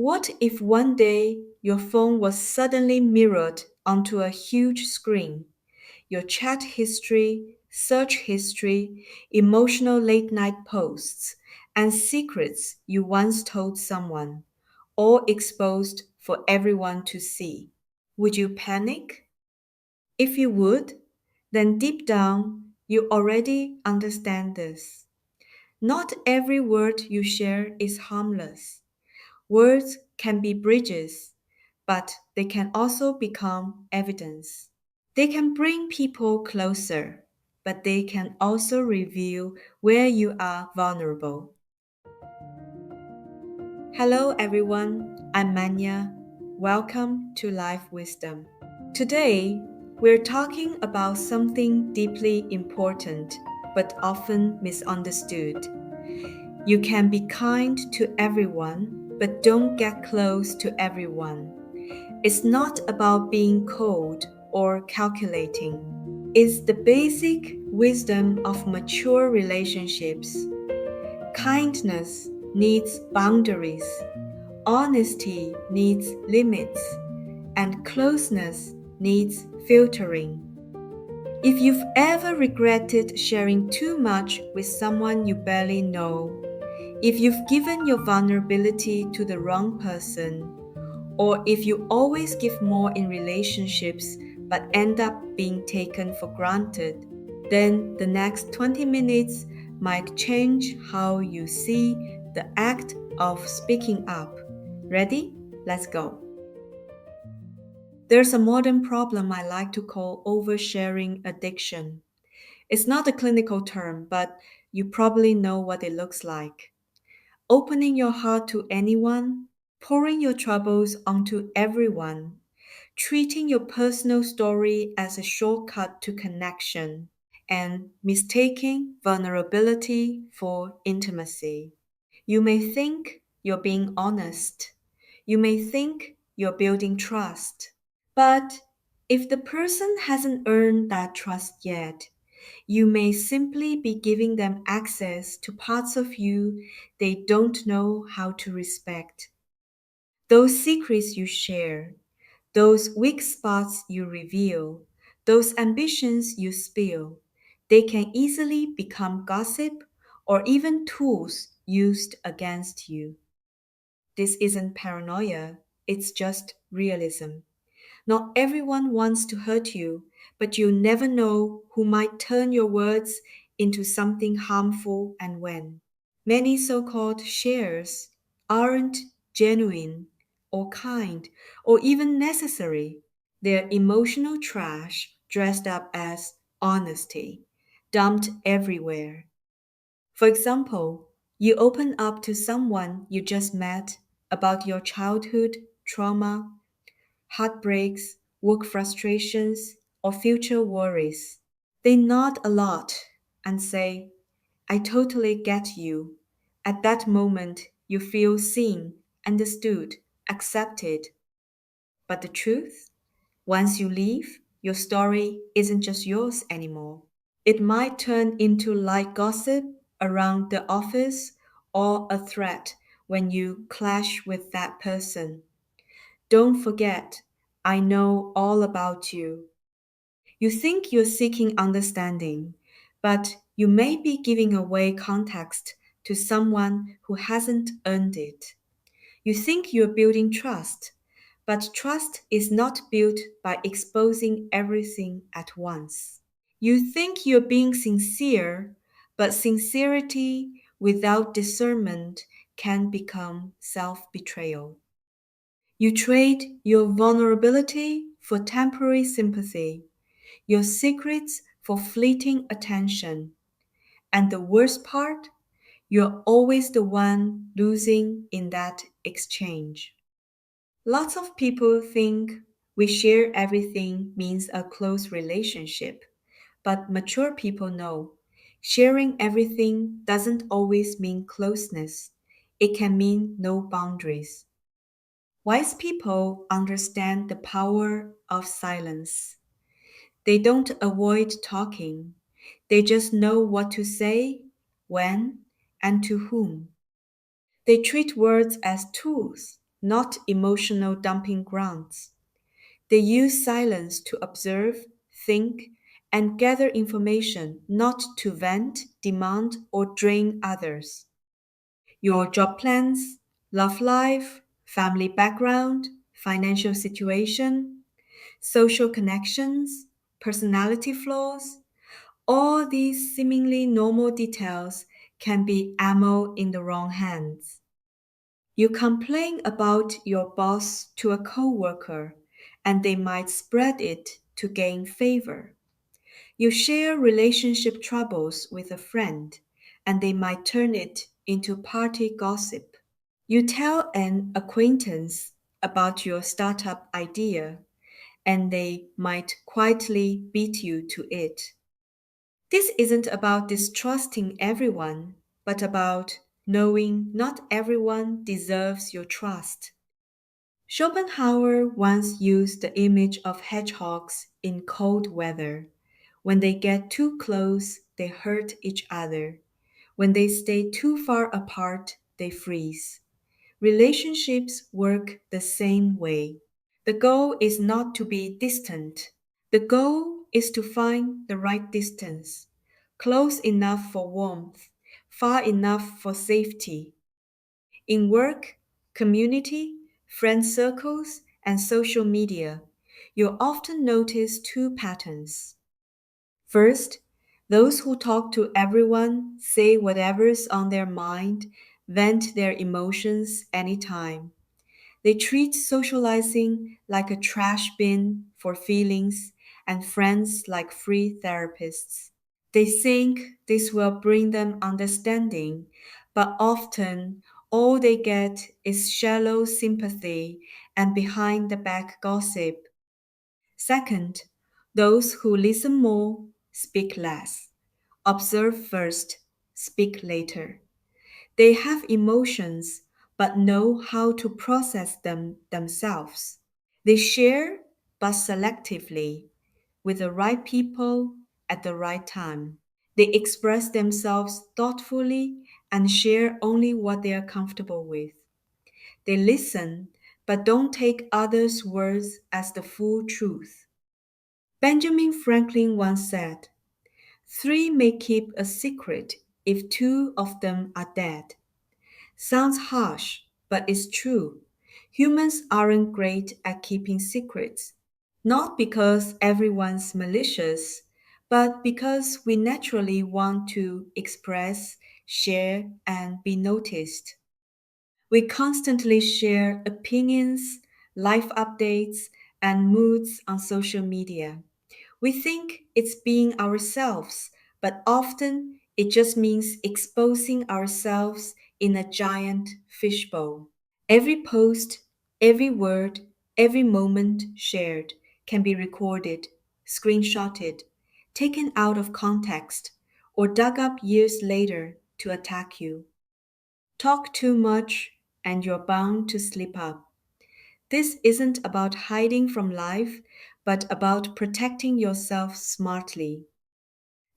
What if one day your phone was suddenly mirrored onto a huge screen? Your chat history, search history, emotional late night posts, and secrets you once told someone, all exposed for everyone to see. Would you panic? If you would, then deep down you already understand this. Not every word you share is harmless. Words can be bridges, but they can also become evidence. They can bring people closer, but they can also reveal where you are vulnerable. Hello, everyone. I'm Manya. Welcome to Life Wisdom. Today, we're talking about something deeply important but often misunderstood. You can be kind to everyone, but don't get close to everyone. It's not about being cold or calculating. It's the basic wisdom of mature relationships. Kindness needs boundaries, honesty needs limits, and closeness needs filtering. If you've ever regretted sharing too much with someone you barely know, if you've given your vulnerability to the wrong person, or if you always give more in relationships but end up being taken for granted, then the next 20 minutes might change how you see the act of speaking up. Ready? Let's go. There's a modern problem I like to call oversharing addiction. It's not a clinical term, but you probably know what it looks like. Opening your heart to anyone, pouring your troubles onto everyone, treating your personal story as a shortcut to connection, and mistaking vulnerability for intimacy. You may think you're being honest. You may think you're building trust. But if the person hasn't earned that trust yet, you may simply be giving them access to parts of you they don't know how to respect. Those secrets you share, those weak spots you reveal, those ambitions you spill, they can easily become gossip or even tools used against you. This isn't paranoia, it's just realism. Not everyone wants to hurt you, but you never know who might turn your words into something harmful and when. Many so called shares aren't genuine or kind or even necessary. They're emotional trash dressed up as honesty, dumped everywhere. For example, you open up to someone you just met about your childhood trauma, heartbreaks, work frustrations, or future worries. They nod a lot and say, I totally get you. At that moment, you feel seen, understood, accepted. But the truth? Once you leave, your story isn't just yours anymore. It might turn into light gossip around the office or a threat when you clash with that person. Don't forget, I know all about you. You think you're seeking understanding, but you may be giving away context to someone who hasn't earned it. You think you're building trust, but trust is not built by exposing everything at once. You think you're being sincere, but sincerity without discernment can become self betrayal. You trade your vulnerability for temporary sympathy, your secrets for fleeting attention. And the worst part, you're always the one losing in that exchange. Lots of people think we share everything means a close relationship, but mature people know sharing everything doesn't always mean closeness. It can mean no boundaries. Wise people understand the power of silence. They don't avoid talking. They just know what to say, when, and to whom. They treat words as tools, not emotional dumping grounds. They use silence to observe, think, and gather information, not to vent, demand, or drain others. Your job plans, love life, family background, financial situation, social connections, personality flaws, all these seemingly normal details can be ammo in the wrong hands. You complain about your boss to a coworker, and they might spread it to gain favor. You share relationship troubles with a friend, and they might turn it into party gossip. You tell an acquaintance about your startup idea, and they might quietly beat you to it. This isn't about distrusting everyone, but about knowing not everyone deserves your trust. Schopenhauer once used the image of hedgehogs in cold weather. When they get too close, they hurt each other. When they stay too far apart, they freeze. Relationships work the same way. The goal is not to be distant. The goal is to find the right distance, close enough for warmth, far enough for safety. In work, community, friend circles, and social media, you'll often notice two patterns. First, those who talk to everyone, say whatever's on their mind, vent their emotions anytime. They treat socializing like a trash bin for feelings and friends like free therapists. They think this will bring them understanding, but often all they get is shallow sympathy and behind the back gossip. Second, those who listen more speak less, observe first, speak later. They have emotions but know how to process them themselves. They share but selectively with the right people at the right time. They express themselves thoughtfully and share only what they are comfortable with. They listen but don't take others' words as the full truth. Benjamin Franklin once said, "Three may keep a secret if two of them are dead." Sounds harsh, but it's true. Humans aren't great at keeping secrets, not because everyone's malicious, but because we naturally want to express, share, and be noticed. We constantly share opinions, life updates, and moods on social media. We think it's being ourselves, but often it just means exposing ourselves in a giant fishbowl. Every post, every word, every moment shared can be recorded, screenshotted, taken out of context, or dug up years later to attack you. Talk too much, and you're bound to slip up. This isn't about hiding from life, but about protecting yourself smartly.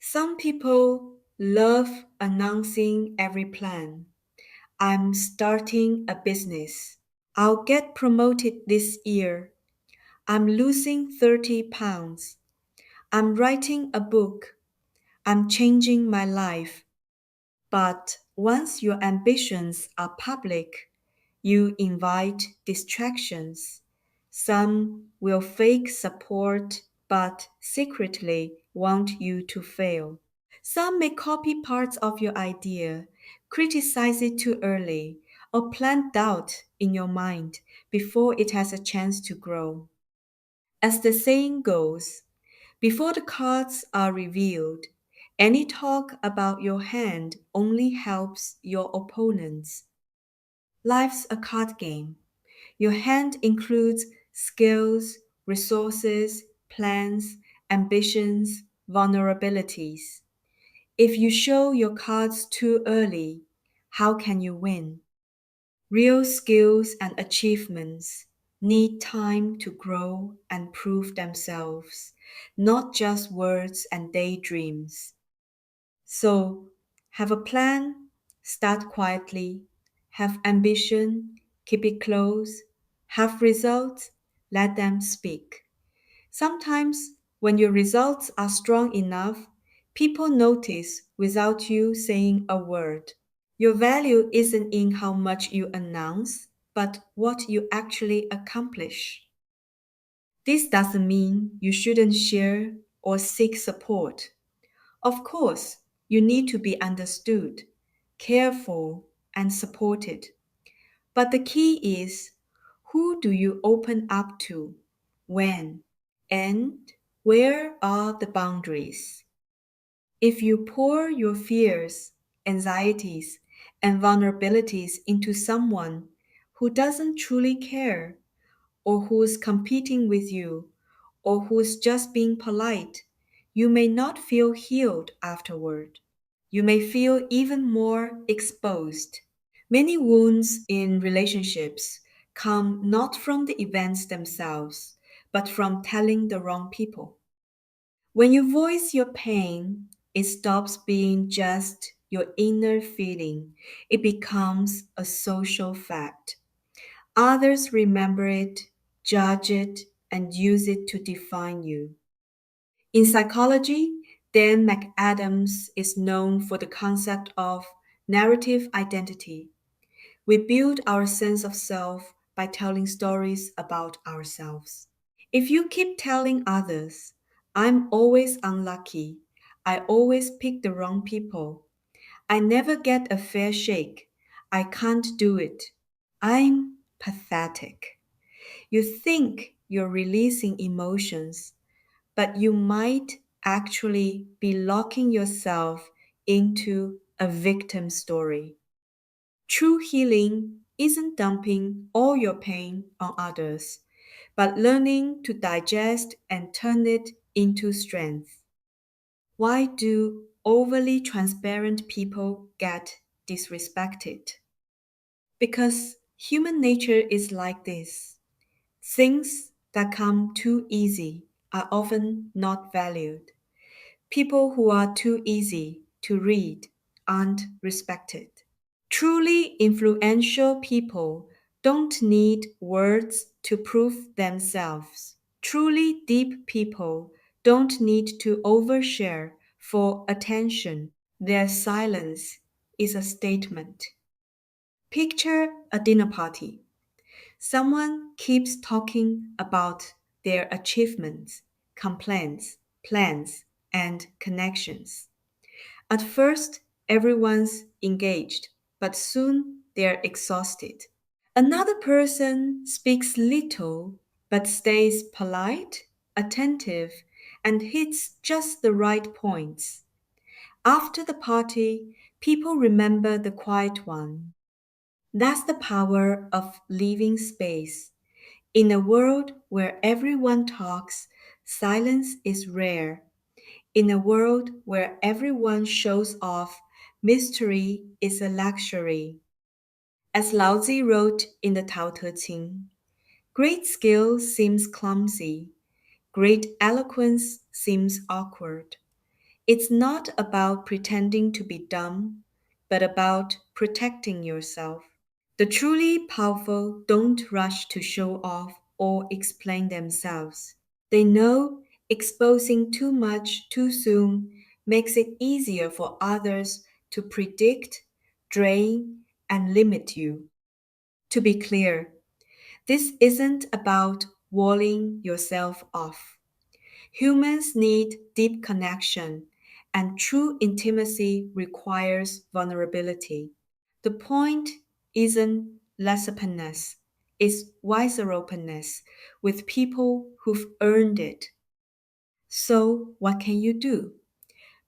Some people love announcing every plan. I'm starting a business. I'll get promoted this year. I'm losing 30 pounds. I'm writing a book. I'm changing my life. But once your ambitions are public, you invite distractions. Some will fake support but secretly want you to fail. Some may copy parts of your idea, criticize it too early, or plant doubt in your mind before it has a chance to grow. As the saying goes, before the cards are revealed, any talk about your hand only helps your opponents. Life's a card game. Your hand includes skills, resources, plans, ambitions, vulnerabilities. If you show your cards too early, how can you win? Real skills and achievements need time to grow and prove themselves, not just words and daydreams. So, have a plan, start quietly, have ambition, Keep it close. Have results. Let them speak. Sometimes, when your results are strong enough, people notice without you saying a word. Your value isn't in how much you announce, but what you actually accomplish. This doesn't mean you shouldn't share or seek support. Of course, you need to be understood, cared for, and supported. But the key is, who do you open up to? When? And where are the boundaries? If you pour your fears, anxieties, and vulnerabilities into someone who doesn't truly care, or who's competing with you, or who's just being polite, you may not feel healed afterward. You may feel even more exposed. Many wounds in relationships come not from the events themselves, but from telling the wrong people. When you voice your pain, it stops being just your inner feeling. It becomes a social fact. Others remember it, judge it, and use it to define you. In psychology, Dan McAdams is known for the concept of narrative identity. We build our sense of self by telling stories about ourselves. If you keep telling others, I'm always unlucky, I always pick the wrong people, I never get a fair shake, I can't do it, I'm pathetic. You think you're releasing emotions, but you might actually be locking yourself into a victim story. True healing isn't dumping all your pain on others, but learning to digest and turn it into strength. Why do overly transparent people get disrespected? Because human nature is like this. Things that come too easy are often not valued. People who are too easy to read aren't respected. Truly influential people don't need words to prove themselves. Truly deep people don't need to overshare for attention. Their silence is a statement. Picture a dinner party. Someone keeps talking about their achievements, complaints, plans, and connections. At first, everyone's engaged, but soon they're exhausted. Another person speaks little, but stays polite, attentive, and hits just the right points. After the party, people remember the quiet one. That's the power of leaving space. In a world where everyone talks, silence is rare. In a world where everyone shows off, mystery is a luxury. As Laozi wrote in the Tao Te Ching, great skill seems clumsy, great eloquence seems awkward. It's not about pretending to be dumb, but about protecting yourself. The truly powerful don't rush to show off or explain themselves. They know exposing too much too soon makes it easier for others to predict, drain, and limit you. To be clear, this isn't about walling yourself off. Humans need deep connection, and true intimacy requires vulnerability. The point isn't less openness, it's wiser openness with people who've earned it. So, what can you do?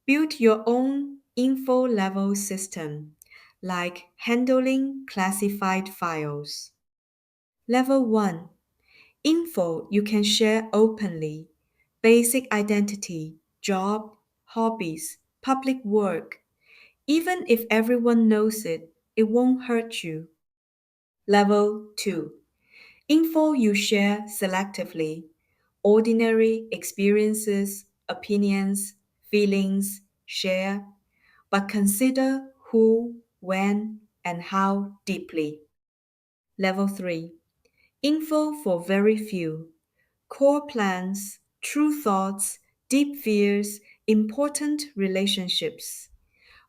Build your own info level system, like handling classified files. Level 1, info you can share openly: basic identity, job, hobbies, public work. Even if everyone knows it, it won't hurt you. Level 2, info you share selectively: ordinary experiences, opinions, feelings, share, but consider who, when, and how deeply. Level 3. Info for very few. Core plans, true thoughts, deep fears, important relationships.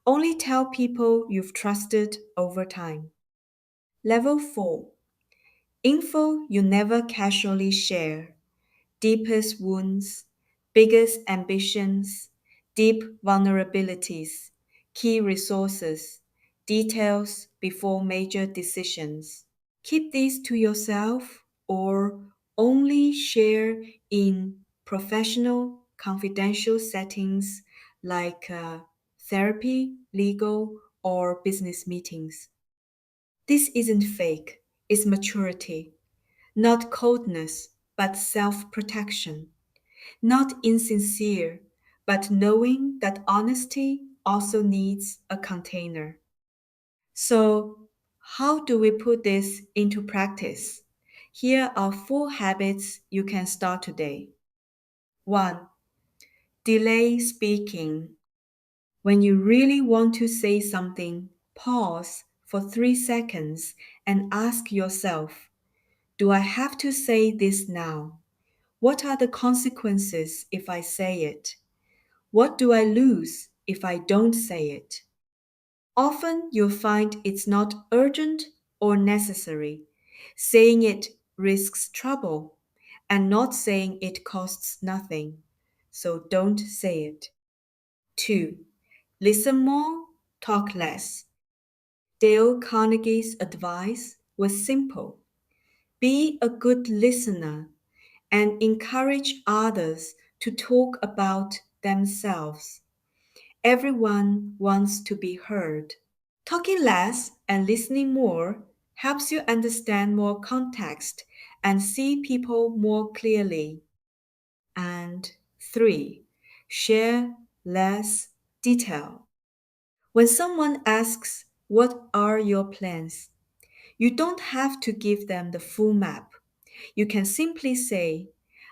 Only tell people you've trusted over time. Level 4. Info you never casually share. Deepest wounds, biggest ambitions, deep vulnerabilities, key resources, details before major decisions. Keep these to yourself or only share in professional, confidential settings like therapy, legal, or business meetings. This isn't fake, it's maturity, not coldness, but self protection, not insincere, but knowing that honesty also needs a container. So, how do we put this into practice? Here are 4 habits you can start today. 1. Delay speaking. When you really want to say something, pause for 3 seconds and ask yourself, do I have to say this now? What are the consequences if I say it? What do I lose if I don't say it? Often you'll find it's not urgent or necessary. Saying it risks trouble, and not saying it costs nothing. So don't say it. 2. Listen more, talk less. Dale Carnegie's advice was simple. Be a good listener and encourage others to talk about themselves. Everyone wants to be heard. Talking less and listening more helps you understand more context and see people more clearly. And 3. Share less detail. When someone asks, what are your plans? You don't have to give them the full map. You can simply say,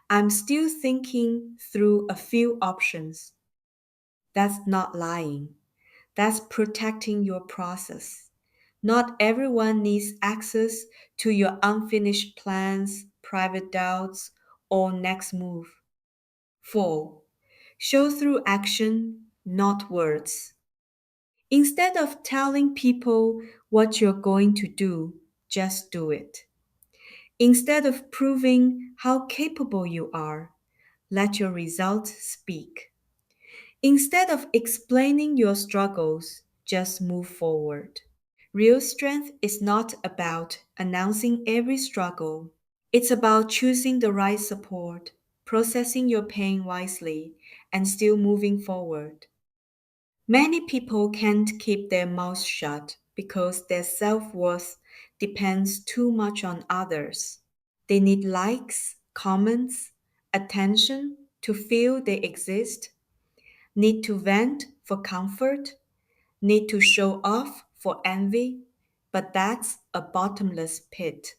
I'm still thinking through a few options. That's not lying. That's protecting your process. Not everyone needs access to your unfinished plans, private doubts, or next move. 4. Show through action, not words. Instead of telling people what you're going to do, just do it. Instead of proving how capable you are, let your results speak. Instead of explaining your struggles, just move forward. Real strength is not about announcing every struggle. It's about choosing the right support, processing your pain wisely, and still moving forward. Many people can't keep their mouths shut because their self-worth depends too much on others. They need likes, comments, attention to feel they exist, need to vent for comfort, need to show off for envy, but that's a bottomless pit.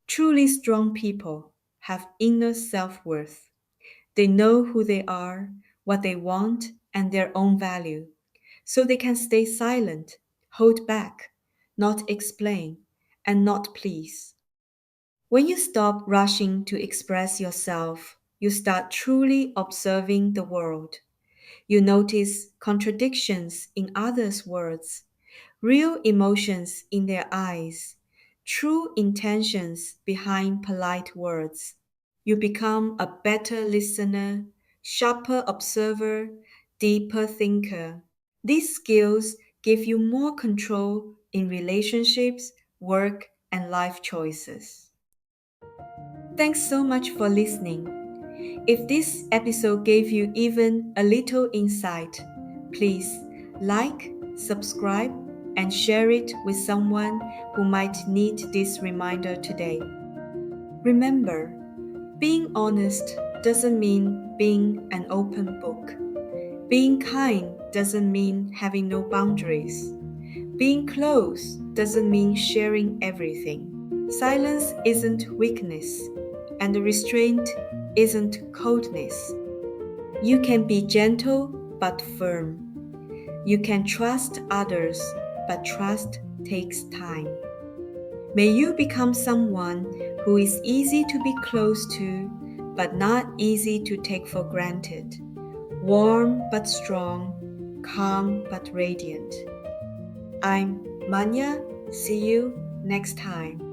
Truly strong people have inner self-worth. They know who they are, what they want, and their own value. So they can stay silent, hold back, not explain, and not please. When you stop rushing to express yourself, you start truly observing the world. You notice contradictions in others' words, real emotions in their eyes, true intentions behind polite words. You become a better listener, sharper observer, deeper thinker. These skills give you more control in relationships, work, and life choices. Thanks so much for listening. If this episode gave you even a little insight, please like, subscribe, and share it with someone who might need this reminder today. Remember, being honest doesn't mean being an open book. Being kind doesn't mean having no boundaries. Being close doesn't mean sharing everything. Silence isn't weakness, and restraint isn't coldness. You can be gentle but firm. You can trust others, but trust takes time. May you become someone who is easy to be close to, but not easy to take for granted. Warm but strong, calm but radiant. I'm Manya. See you next time.